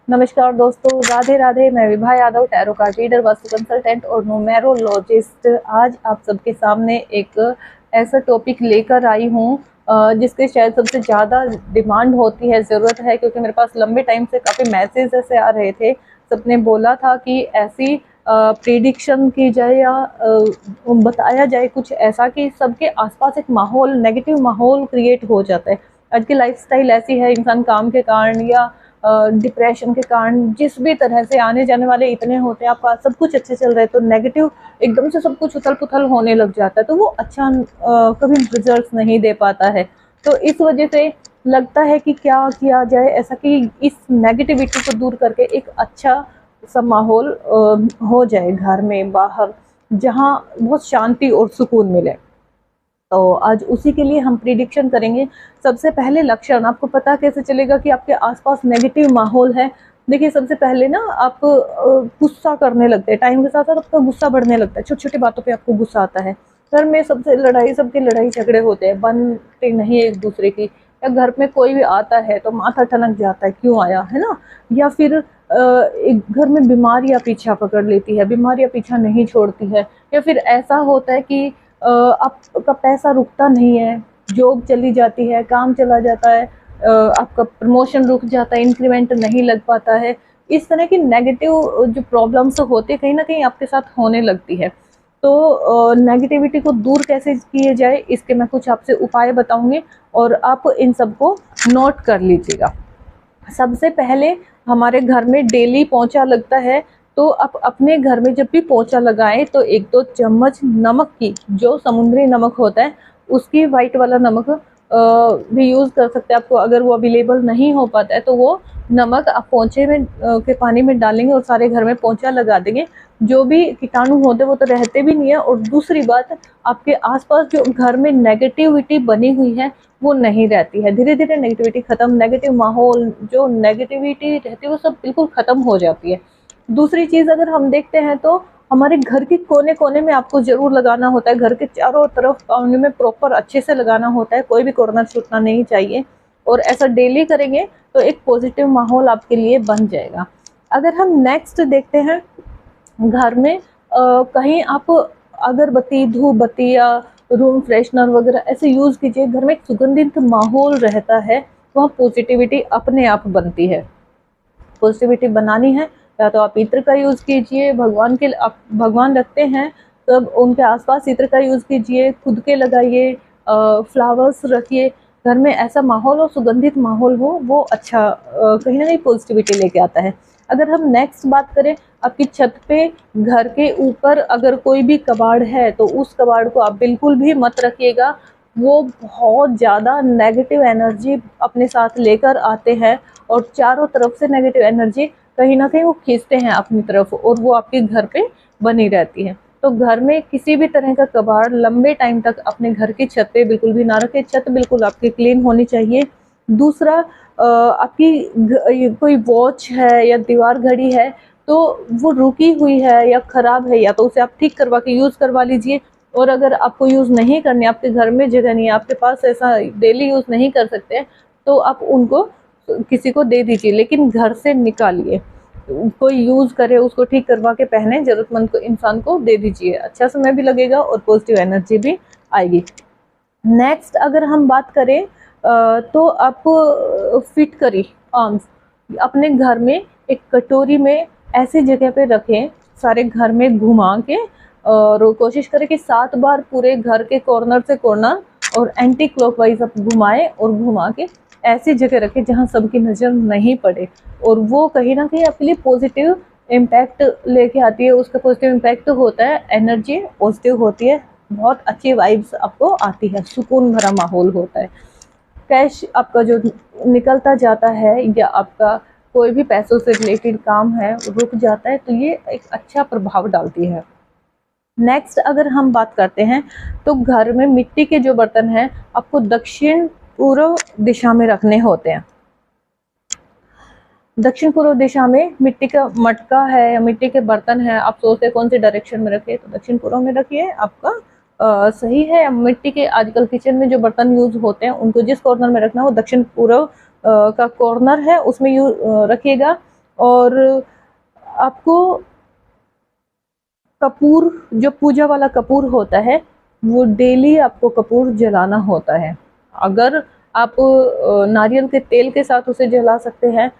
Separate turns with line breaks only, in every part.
नमस्कार दोस्तों, राधे राधे। मैं Vibha Yadav, tarot card reader, vastu consultant और न्यूमेरोलॉजिस्ट। आज आप सबके सामने एक ऐसा टॉपिक लेकर आई हूँ जिसके शायद सबसे ज़्यादा डिमांड होती है, ज़रूरत है, क्योंकि मेरे पास लंबे टाइम से काफ़ी मैसेज ऐसे आ रहे थे। सबने बोला था कि ऐसी प्रिडिक्शन की जाए या बताया जाए कुछ ऐसा कि सबके आसपास एक माहौल, नेगेटिव माहौल क्रिएट हो जाता है। आज की लाइफस्टाइल ऐसी है, इंसान काम के कारण या डिप्रेशन के कारण, जिस भी तरह से आने जाने वाले इतने होते हैं, आपका सब कुछ अच्छे चल रहा है तो नेगेटिव एकदम से सब कुछ उथल पुथल होने लग जाता है, तो वो अच्छा कभी रिजल्ट नहीं दे पाता है। तो इस वजह से लगता है कि क्या किया जाए ऐसा कि इस नेगेटिविटी को दूर करके एक अच्छा सा माहौल हो जाए घर में, बाहर, जहाँ बहुत शांति और सुकून मिले। तो आज उसी के लिए हम प्रिडिक्शन करेंगे। सबसे पहले लक्षण, आपको पता कैसे चलेगा कि आपके आसपास नेगेटिव माहौल है? देखिए, सबसे पहले ना आप गुस्सा करने लगते हैं, टाइम के साथ साथ आपका गुस्सा बढ़ने लगता है, छोटी छोटी बातों पे आपको गुस्सा आता है। घर में सबसे लड़ाई, सबके लड़ाई झगड़े होते हैं, बनते नहीं एक दूसरे की। या घर में कोई भी आता है तो माथा ठनक जाता है, क्यों आया, है ना। या फिर एक घर में बीमारियां पीछा पकड़ लेती है, बीमारियां पीछा नहीं छोड़ती है। या फिर ऐसा होता है कि आपका पैसा रुकता नहीं है, जॉब चली जाती है, काम चला जाता है, आपका प्रमोशन रुक जाता है, इंक्रीमेंट नहीं लग पाता है। इस तरह की नेगेटिव जो प्रॉब्लम्स होते हैं, कहीं ना कहीं आपके साथ होने लगती है। तो नेगेटिविटी को दूर कैसे किए जाए, इसके मैं कुछ आपसे उपाय बताऊंगी और आप इन सबको नोट कर लीजिएगा। सबसे पहले, हमारे घर में डेली पोंछा लगता है, तो आप अपने घर में जब भी पोंछा लगाएं तो 1-2 चम्मच नमक की, जो समुद्री नमक होता है उसकी, वाइट वाला नमक भी यूज़ कर सकते हैं। आपको अगर वो अवेलेबल नहीं हो पाता है तो वो नमक आप पोंछे में के पानी में डालेंगे और सारे घर में पोंछा लगा देंगे। जो भी कीटाणु होते हैं वो तो रहते भी नहीं है, और दूसरी बात, आपके आसपास जो घर में नेगेटिविटी बनी हुई है वो नहीं रहती है। धीरे धीरे नेगेटिविटी खत्म, नेगेटिव माहौल, जो नेगेटिविटी रहती है वो सब बिल्कुल खत्म हो जाती है। दूसरी चीज़ अगर हम देखते हैं तो हमारे घर के कोने कोने में आपको ज़रूर लगाना होता है, घर के चारों तरफ कोने में प्रॉपर अच्छे से लगाना होता है, कोई भी कॉर्नर छूटना नहीं चाहिए। और ऐसा डेली करेंगे तो एक पॉजिटिव माहौल आपके लिए बन जाएगा। अगर हम नेक्स्ट देखते हैं, घर में कहीं आप अगरबत्ती, धूप बत्ती या रूम फ्रेशनर वगैरह ऐसे यूज़ कीजिए। घर में एक सुगंधित माहौल रहता है, वहाँ पॉजिटिविटी अपने आप बनती है। पॉजिटिविटी बनानी है, या तो आप इत्र का यूज़ कीजिए, भगवान के आप भगवान रखते हैं तब उनके आसपास इत्र का यूज़ कीजिए, खुद के लगाइए, फ्लावर्स रखिए। घर में ऐसा माहौल और सुगंधित माहौल हो, वो अच्छा कहीं ना कहीं पॉजिटिविटी लेके आता है। अगर हम नेक्स्ट बात करें, आपकी छत पे, घर के ऊपर अगर कोई भी कबाड़ है तो उस कबाड़ को आप बिल्कुल भी मत रखिएगा। वो बहुत ज़्यादा नेगेटिव एनर्जी अपने साथ लेकर आते हैं, और चारों तरफ से नेगेटिव एनर्जी कहीं ना कहीं वो खींचते हैं अपनी तरफ, और वो आपके घर पे बनी रहती है। तो घर में किसी भी तरह का कबाड़ लंबे टाइम तक अपने घर की छत पे बिल्कुल भी ना रखें। छत बिल्कुल आपकी क्लीन होनी चाहिए। दूसरा, आपकी कोई वॉच है या दीवार घड़ी है तो वो रुकी हुई है या ख़राब है, या तो उसे आप ठीक करवा के यूज़ करवा लीजिए। और अगर आपको यूज़ नहीं करनी, आपके घर में जगह नहीं है, आपके पास ऐसा डेली यूज़ नहीं कर सकते, तो आप उनको किसी को दे दीजिए, लेकिन घर से निकालिए। कोई यूज़ करे, उसको ठीक करवा के पहने, ज़रूरतमंद को, इंसान को दे दीजिए। अच्छा समय भी लगेगा और पॉजिटिव एनर्जी भी आएगी। नेक्स्ट अगर हम बात करें तो आप फिट करी आर्म्स अपने घर में एक कटोरी में ऐसी जगह पे रखें, सारे घर में घुमा के, और कोशिश करें कि 7 बार पूरे घर के कॉर्नर से कॉर्नर और एंटी क्लॉकवाइज आप घुमाएं, और घुमा के ऐसी जगह रखें जहां सबकी नज़र नहीं पड़े। और वो कहीं ना कहीं आपके लिए पॉजिटिव इम्पैक्ट लेके आती है। उसका पॉजिटिव इम्पैक्ट होता है, एनर्जी पॉजिटिव होती है, बहुत अच्छी वाइब्स आपको आती है, सुकून भरा माहौल होता है। कैश आपका जो निकलता जाता है, या आपका कोई भी पैसों से रिलेटेड काम है रुक जाता है, तो ये एक अच्छा प्रभाव डालती है। नेक्स्ट अगर हम बात करते हैं तो घर में मिट्टी के जो बर्तन हैं आपको दक्षिण पूर्व दिशा में रखने होते हैं। दक्षिण पूर्व दिशा में मिट्टी का मटका है या मिट्टी के बर्तन है, आप सोचते हैं कौन सी डायरेक्शन में रखिए, तो दक्षिण पूर्व में रखिए, आपका सही है। मिट्टी के आजकल किचन में जो बर्तन यूज होते हैं उनको जिस कॉर्नर में रखना हो, दक्षिण पूर्व का कॉर्नर है उसमें रखिएगा। और आपको कपूर, जो पूजा वाला कपूर होता है, वो डेली आपको कपूर जलाना होता है। अगर आप नारियल के तेल के साथ उसे जला सकते हैं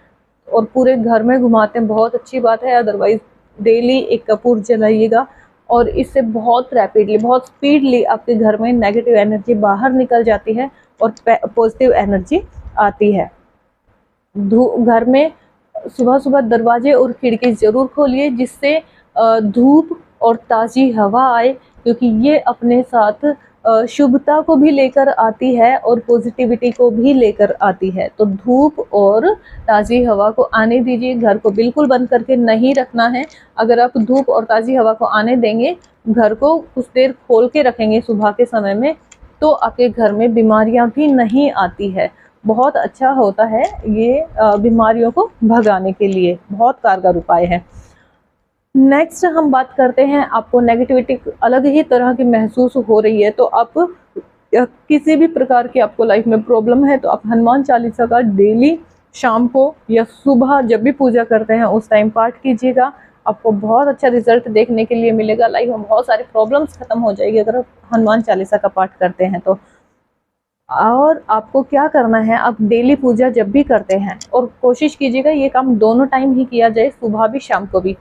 और पूरे घर में घुमाते हैं, बहुत अच्छी बात है। अदरवाइज डेली एक कपूर जलाइएगा और इससे बहुत रैपिडली, बहुत स्पीडली आपके घर में नेगेटिव एनर्जी बाहर निकल जाती है और पॉजिटिव एनर्जी आती है। घर में सुबह सुबह दरवाजे और खिड़की ज़रूर खोलिए, जिससे धूप और ताज़ी हवा आए, क्योंकि ये अपने साथ शुभता को भी लेकर आती है और पॉजिटिविटी को भी लेकर आती है। तो धूप और ताज़ी हवा को आने दीजिए, घर को बिल्कुल बंद करके नहीं रखना है। अगर आप धूप और ताज़ी हवा को आने देंगे, घर को कुछ देर खोल के रखेंगे सुबह के समय में, तो आपके घर में बीमारियां भी नहीं आती है। बहुत अच्छा होता है ये, बीमारियों को भगाने के लिए बहुत कारगर उपाय है। नेक्स्ट हम बात करते हैं, आपको नेगेटिविटी अलग ही तरह की महसूस हो रही है, तो आप किसी भी प्रकार की आपको लाइफ में प्रॉब्लम है, तो आप हनुमान चालीसा का डेली शाम को या सुबह जब भी पूजा करते हैं उस टाइम पाठ कीजिएगा। आपको बहुत अच्छा रिजल्ट देखने के लिए मिलेगा। लाइफ में बहुत सारी प्रॉब्लम्स खत्म हो जाएगी अगर आप हनुमान चालीसा का पाठ करते हैं तो। और आपको क्या करना है, आप डेली पूजा जब भी करते हैं, और कोशिश कीजिएगा ये काम दोनों टाइम ही किया जाए, सुबह भी शाम को भी।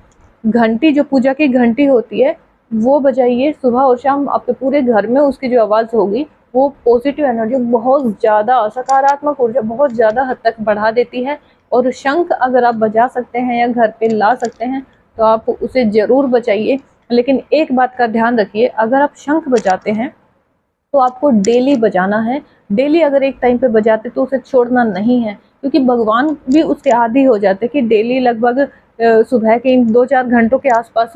घंटी, जो पूजा की घंटी होती है, वो बजाइए सुबह और शाम। आपके पूरे घर में उसकी जो आवाज़ होगी वो पॉजिटिव एनर्जी, बहुत ज़्यादा सकारात्मक ऊर्जा बहुत ज़्यादा हद तक बढ़ा देती है। और शंख अगर आप बजा सकते हैं या घर पे ला सकते हैं तो आप उसे ज़रूर बजाइए। लेकिन एक बात का ध्यान रखिए, अगर आप शंख बजाते हैं तो आपको डेली बजाना है। डेली अगर एक टाइम पे बजाते तो उसे छोड़ना नहीं है, क्योंकि भगवान भी उसके आदी हो जाते कि डेली लगभग सुबह के इन 2-4 घंटों के आसपास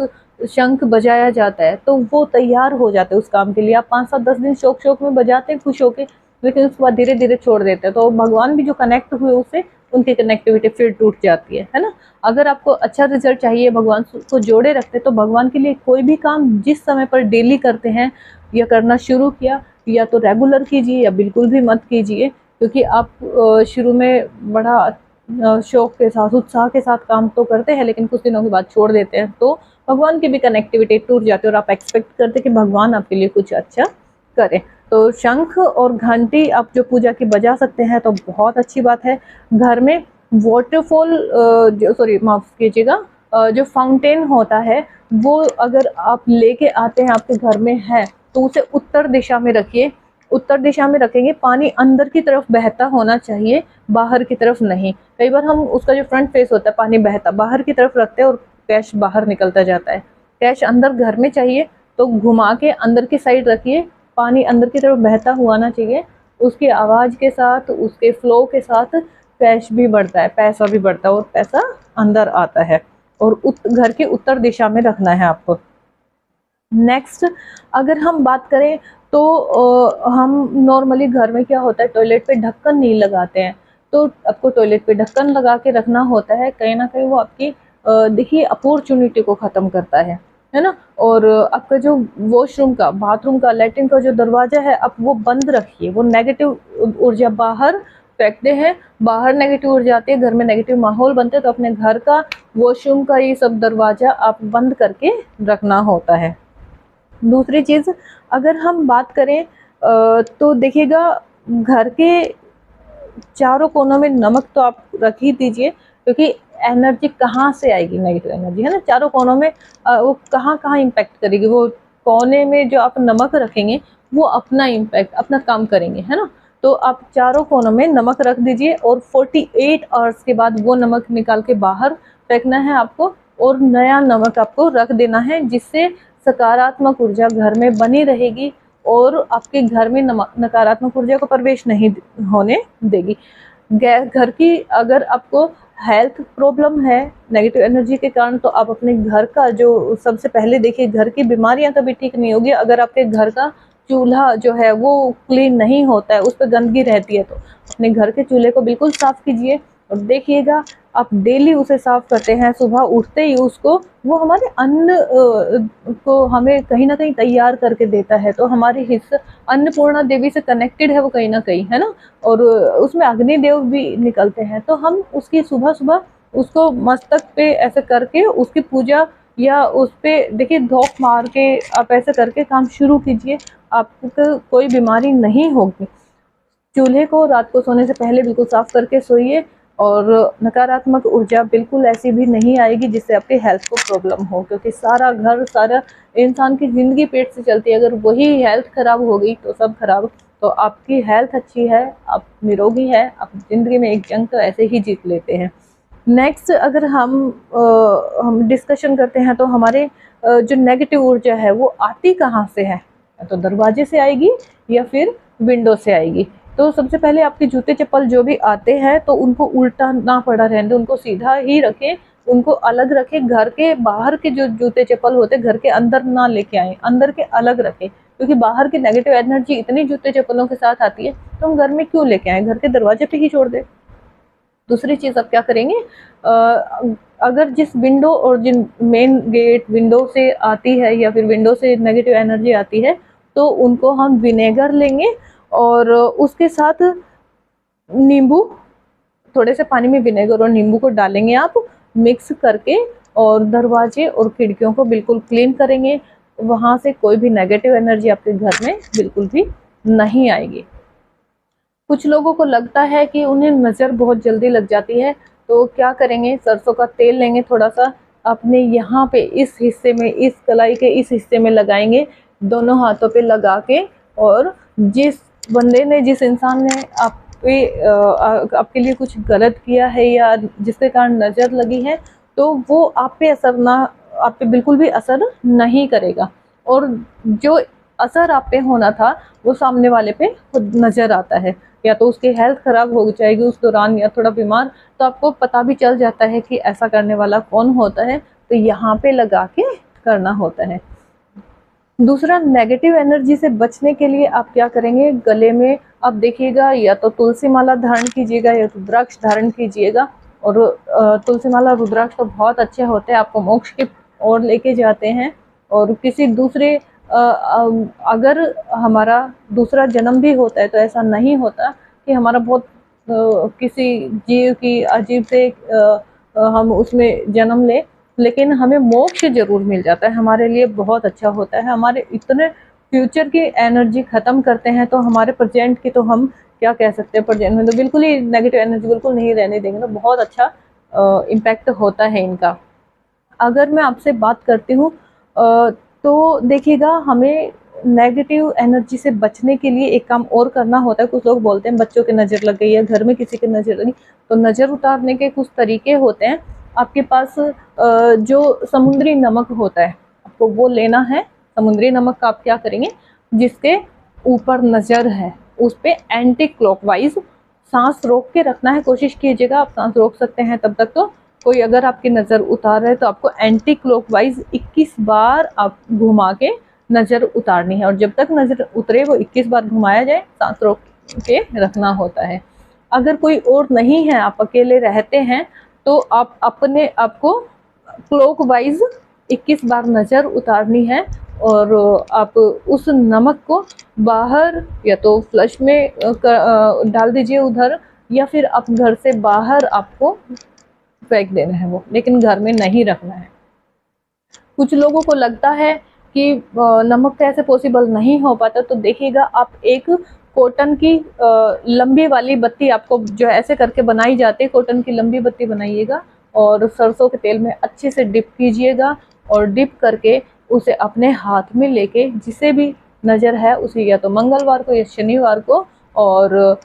शंख बजाया जाता है, तो वो तैयार हो जाते हैं उस काम के लिए। आप 5-7-10 दिन शौक शौक में बजाते हैं खुश होके, लेकिन उसके बाद धीरे धीरे छोड़ देते हैं, तो भगवान भी जो कनेक्ट हुए उससे, उनकी कनेक्टिविटी फिर टूट जाती है ना। अगर आपको अच्छा रिजल्ट चाहिए, भगवान को जोड़े रखते, तो भगवान के लिए कोई भी काम जिस समय पर डेली करते हैं या करना शुरू किया, या तो रेगुलर कीजिए या बिल्कुल भी मत कीजिए, क्योंकि आप शुरू में बड़ा शौक के साथ, उत्साह के साथ काम तो करते हैं, लेकिन कुछ दिनों के बाद छोड़ देते हैं, तो भगवान की भी कनेक्टिविटी टूट जाती है और आप एक्सपेक्ट करते हैं कि भगवान आपके लिए कुछ अच्छा करें। तो शंख और घंटी आप जो पूजा की बजा सकते हैं तो बहुत अच्छी बात है। घर में वाटरफॉल, जो सॉरी माफ कीजिएगा, जो फाउंटेन होता है, वो अगर आप लेके आते हैं, आपके घर में है, तो उसे उत्तर दिशा में रखिए। उत्तर दिशा में रखेंगे, पानी अंदर की तरफ बहता होना चाहिए, बाहर की तरफ नहीं। कई बार हम उसका जो फ्रंट फेस होता है, पानी बहता बाहर की तरफ रखते हैं और कैश बाहर निकलता जाता है। कैश अंदर घर में चाहिए तो घुमा के अंदर की साइड रखिए, पानी अंदर की तरफ बहता हुआ ना चाहिए। उसकी आवाज़ के साथ, उसके फ्लो के साथ कैश भी बढ़ता है, पैसा भी बढ़ता है और पैसा अंदर आता है। और घर की उत्तर दिशा में रखना है आपको। नेक्स्ट अगर हम बात करें तो हम नॉर्मली घर में क्या होता है, टॉयलेट पे ढक्कन नहीं लगाते हैं, तो आपको टॉयलेट पे ढक्कन लगा के रखना होता है। कहीं ना कहीं वो आपकी देखिए अपॉर्चुनिटी को ख़त्म करता है ना। और आपका जो वॉशरूम का, बाथरूम का, लैट्रिन का जो दरवाज़ा है, आप वो बंद रखिए। वो नेगेटिव ऊर्जा बाहर फेंकते हैं, बाहर नेगेटिव ऊर्जा आती है, घर में नेगेटिव माहौल बनते हैं, तो अपने घर का, वॉशरूम का, ये सब दरवाज़ा आप बंद करके रखना होता है। दूसरी चीज़ अगर हम बात करें तो देखिएगा, घर के चारों कोनों में नमक तो आप रख ही दीजिए, क्योंकि एनर्जी कहाँ से आएगी, नेगेटिव एनर्जी है ना, चारों कोनों में वो कहाँ कहाँ इम्पैक्ट करेगी। वो कोने में जो आप नमक रखेंगे वो अपना इम्पैक्ट, अपना काम करेंगे, है ना। तो आप चारों कोनों में नमक रख दीजिए और 48 आवर्स के बाद वो नमक निकाल के बाहर फेंकना है आपको, और नया नमक आपको रख देना है, जिससे सकारात्मक ऊर्जा घर में बनी रहेगी और आपके घर में नकारात्मक ऊर्जा को प्रवेश नहीं होने देगी। घर की अगर आपको हेल्थ प्रॉब्लम है नेगेटिव एनर्जी के कारण, तो आप अपने घर का जो सबसे पहले देखिए, घर की बीमारियां कभी ठीक नहीं होगी अगर आपके घर का चूल्हा जो है वो क्लीन नहीं होता है, उस पर गंदगी रहती है। तो अपने घर के चूल्हे को बिल्कुल साफ कीजिए और देखिएगा, आप डेली उसे साफ करते हैं सुबह उठते ही उसको, वो हमारे अन्न को हमें कहीं ना कहीं तैयार करके देता है। तो हमारे हिस्सा अन्नपूर्णा देवी से कनेक्टेड है वो कहीं ना कहीं, है ना। और उसमें अग्निदेव भी निकलते हैं, तो हम उसकी सुबह सुबह उसको मस्तक पे ऐसे करके उसकी पूजा, या उस पे देखिए धोख मार के आप ऐसे करके काम शुरू कीजिए, आपको कोई बीमारी नहीं होगी। चूल्हे को रात को सोने से पहले बिल्कुल साफ करके सोइए, और नकारात्मक ऊर्जा बिल्कुल ऐसी भी नहीं आएगी जिससे आपके हेल्थ को प्रॉब्लम हो, क्योंकि सारा घर, सारा इंसान की ज़िंदगी पेट से चलती है। अगर वही हेल्थ खराब हो गई तो सब खराब। तो आपकी हेल्थ अच्छी है, आप निरोगी है, आप ज़िंदगी में एक जंग तो ऐसे ही जीत लेते हैं। नेक्स्ट अगर हम डिस्कशन करते हैं तो हमारे जो नेगेटिव ऊर्जा है वो आती कहाँ से है, तो दरवाजे से आएगी या फिर विंडो से आएगी। तो सबसे पहले आपके जूते चप्पल जो भी आते हैं तो उनको उल्टा ना पड़ा रहने दें, उनको सीधा ही रखें, उनको अलग रखें। घर के बाहर के जो जूते चप्पल होते घर के अंदर ना लेके आए, अंदर के अलग रखें, क्योंकि बाहर की नेगेटिव एनर्जी इतनी जूते चप्पलों के साथ आती है, तो हम घर में क्यों लेके आए, घर के दरवाजे पे ही छोड़ दें। दूसरी चीज़ आप क्या करेंगे, अगर जिस विंडो और जिन मेन गेट विंडो से आती है या फिर विंडो से नेगेटिव एनर्जी आती है, तो उनको हम विनेगर लेंगे और उसके साथ नींबू, थोड़े से पानी में विनेगर और नींबू को डालेंगे आप मिक्स करके, और दरवाजे और खिड़कियों को बिल्कुल क्लीन करेंगे। वहाँ से कोई भी नेगेटिव एनर्जी आपके घर में बिल्कुल भी नहीं आएगी। कुछ लोगों को लगता है कि उन्हें नज़र बहुत जल्दी लग जाती है, तो क्या करेंगे, सरसों का तेल लेंगे थोड़ा सा, अपने यहाँ पे इस हिस्से में, इस कलाई के इस हिस्से में लगाएंगे, दोनों हाथों पे लगा के, और जिस बंदे ने, जिस इंसान ने आपके लिए कुछ गलत किया है या जिसके कारण नज़र लगी है, तो वो आप पे बिल्कुल भी असर नहीं करेगा, और जो असर आप पे होना था वो सामने वाले पे खुद नज़र आता है। या तो उसकी हेल्थ खराब हो जाएगी उस दौरान, या थोड़ा बीमार, तो आपको पता भी चल जाता है कि ऐसा करने वाला कौन होता है, तो यहाँ पे लगा के करना होता है। दूसरा, नेगेटिव एनर्जी से बचने के लिए आप क्या करेंगे, गले में आप देखिएगा या तो तुलसी माला धारण कीजिएगा या रुद्राक्ष धारण कीजिएगा। और तुलसी माला रुद्राक्ष तो बहुत अच्छे होते हैं, आपको मोक्ष की ओर लेके जाते हैं। और किसी दूसरे अगर हमारा दूसरा जन्म भी होता है तो ऐसा नहीं होता कि हमारा बहुत किसी जीव की अजीब से हम उसमें जन्म ले, लेकिन हमें मोक्ष ज़रूर मिल जाता है, हमारे लिए बहुत अच्छा होता है। हमारे इतने फ्यूचर की एनर्जी ख़त्म करते हैं, तो हमारे प्रेजेंट की तो हम क्या कह सकते हैं, प्रेजेंट में तो बिल्कुल ही नेगेटिव एनर्जी बिल्कुल नहीं रहने देंगे, तो बहुत अच्छा इम्पैक्ट होता है इनका। अगर मैं आपसे बात करती हूँ तो देखिएगा, हमें नेगेटिव एनर्जी से बचने के लिए एक काम और करना होता है। कुछ लोग बोलते हैं बच्चों की नज़र लग गई है, घर में किसी की नज़र लगी, तो नज़र उतारने के कुछ तरीके होते हैं। आपके पास जो समुद्री नमक होता है, आपको वो लेना है। समुद्री नमक का आप क्या करेंगे, जिसके ऊपर नज़र है उस पर एंटी क्लॉकवाइज सांस रोक के रखना है। कोशिश कीजिएगा, आप सांस रोक सकते हैं तब तक। तो कोई अगर आपकी नज़र उतार रहा है तो आपको एंटी क्लॉकवाइज 21 बार आप घुमा के नज़र उतारनी है, और जब तक नज़र उतरे वो 21 बार घुमाया जाए, सांस रोक के रखना होता है। अगर कोई और नहीं है, आप अकेले रहते हैं, तो आप अपने आपको क्लॉकवाइज 21 बार नज़र उतारनी है, और आप उस नमक को बाहर या तो फ्लश में डाल दीजिए उधर, या फिर आप घर से बाहर आपको फेंक देना है वो, लेकिन घर में नहीं रखना है। कुछ लोगों को लगता है कि नमक कैसे पॉसिबल नहीं हो पाता, तो देखिएगा, आप एक कॉटन की लंबी वाली बत्ती, आपको जो ऐसे करके बनाई जाती है, कॉटन की लंबी बत्ती बनाइएगा और सरसों के तेल में अच्छे से डिप कीजिएगा, और डिप करके उसे अपने हाथ में लेके, जिसे भी नज़र है उसे, या तो मंगलवार को या शनिवार को, और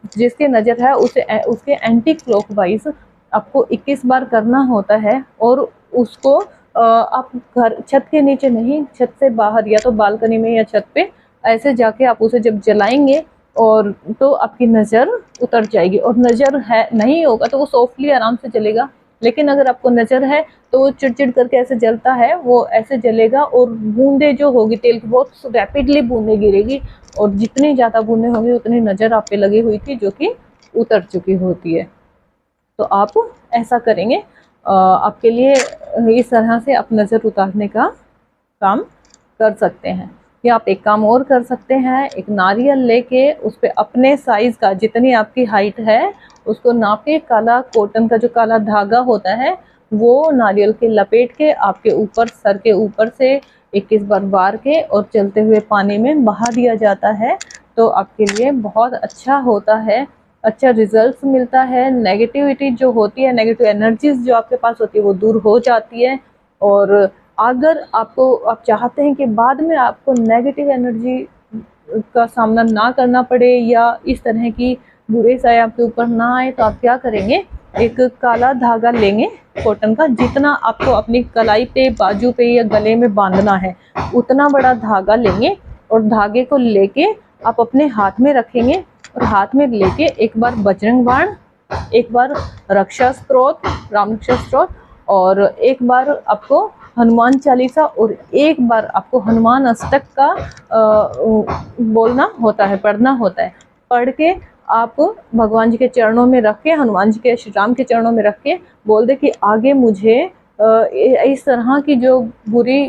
जिसके नज़र है उसे उसके एंटी क्लॉकवाइज आपको 21 बार करना होता है। और उसको आप घर छत के नीचे नहीं, छत से बाहर, या तो बालकनी में या छत पे ऐसे जाके आप उसे जब जलाएंगे, और तो आपकी नज़र उतर जाएगी। और नज़र है नहीं होगा तो वो सॉफ्टली आराम से जलेगा, लेकिन अगर आपको नज़र है तो वो चिड़चिड़ करके ऐसे जलता है, वो ऐसे जलेगा, और बूंदे जो होगी तेल की बहुत रैपिडली बूंदे गिरेगी, और जितनी ज़्यादा बूंदे होंगी उतनी नज़र आप पे लगी हुई थी जो कि उतर चुकी होती है। तो आप ऐसा करेंगे, आपके लिए इस तरह से आप नज़र उतारने का काम कर सकते हैं। या आप एक काम और कर सकते हैं, एक नारियल लेके उस पे अपने साइज का, जितनी आपकी हाइट है उसको नाप के, काला कॉटन का जो काला धागा होता है वो नारियल के लपेट के आपके ऊपर, सर के ऊपर से 21 बार वार के और चलते हुए पानी में बहा दिया जाता है। तो आपके लिए बहुत अच्छा होता है, अच्छा रिजल्ट मिलता है। नेगेटिविटी जो होती है, नेगेटिव एनर्जीज जो आपके पास होती है वो दूर हो जाती है। और अगर आप चाहते हैं कि बाद में आपको नेगेटिव एनर्जी का सामना ना करना पड़े या इस तरह की बुरे साया आपके ऊपर ना आए, तो आप क्या करेंगे, एक काला धागा लेंगे कॉटन का, जितना आपको अपनी कलाई पे, बाजू पे या गले में बांधना है उतना बड़ा धागा लेंगे और धागे को लेके आप अपने हाथ में रखेंगे और हाथ में लेके एक बार बजरंग बाण, एक बार रक्षा स्तोत्र, राम रक्षा स्तोत्र, और एक बार आपको हनुमान चालीसा और एक बार आपको हनुमान अष्टक का बोलना होता है, पढ़ना होता है। पढ़ के आप भगवान जी के चरणों में रख के, हनुमान जी के, श्री राम के चरणों में रख के बोल दे कि आगे मुझे इस तरह की जो बुरी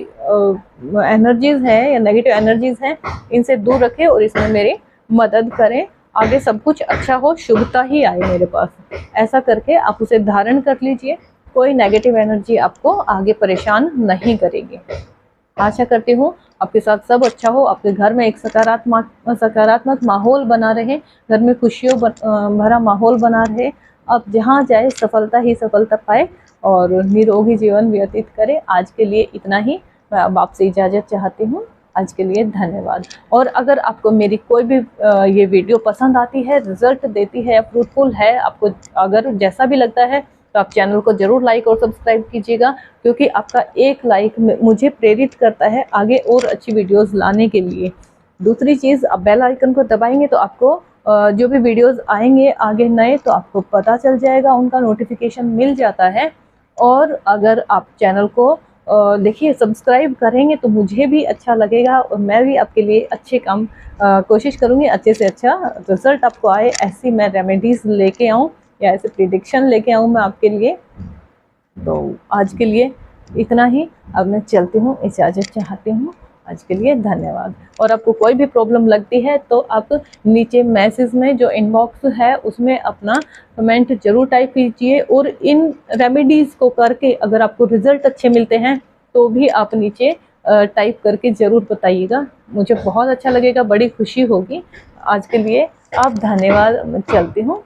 एनर्जीज हैं या नेगेटिव एनर्जीज हैं इनसे दूर रखे और इसमें मेरी मदद करें, आगे सब कुछ अच्छा हो, शुभता ही आए मेरे पास। ऐसा करके आप उसे धारण कर लीजिए, कोई नेगेटिव एनर्जी आपको आगे परेशान नहीं करेगी। आशा करती हूँ आपके साथ सब अच्छा हो, आपके घर में एक सकारात्मक माहौल बना रहे, घर में खुशियों भरा माहौल बना रहे, आप जहाँ जाए सफलता ही सफलता पाए और निरोगी जीवन व्यतीत करें। आज के लिए इतना ही, मैं अब आपसे इजाज़त चाहती हूँ। आज के लिए धन्यवाद। और अगर आपको मेरी कोई भी ये वीडियो पसंद आती है, रिजल्ट देती है, फ्रूटफुल है, आपको अगर जैसा भी लगता है, तो आप चैनल को जरूर लाइक और सब्सक्राइब कीजिएगा, क्योंकि आपका एक लाइक मुझे प्रेरित करता है आगे और अच्छी वीडियोस लाने के लिए। दूसरी चीज़, आप बेल आइकन को दबाएंगे तो आपको जो भी वीडियोस आएंगे आगे नए, तो आपको पता चल जाएगा, उनका नोटिफिकेशन मिल जाता है। और अगर आप चैनल को देखिए सब्सक्राइब करेंगे तो मुझे भी अच्छा लगेगा और मैं भी आपके लिए अच्छे काम कोशिश करूँगी, अच्छे से अच्छा रिजल्ट आपको आए, ऐसी मैं रेमेडीज़ लेके आऊँ या ऐसे प्रिडिक्शन लेके आऊँ मैं आपके लिए। तो आज के लिए इतना ही, अब मैं चलती हूँ, इजाज़त चाहती हूँ। आज के लिए धन्यवाद। और आपको कोई भी प्रॉब्लम लगती है तो आप नीचे मैसेज में जो इनबॉक्स है उसमें अपना कमेंट जरूर टाइप कीजिए, और इन रेमेडीज़ को करके अगर आपको रिजल्ट अच्छे मिलते हैं तो भी आप नीचे टाइप करके ज़रूर बताइएगा, मुझे बहुत अच्छा लगेगा, बड़ी खुशी होगी। आज के लिए आप धन्यवाद, मैं चलती हूँ।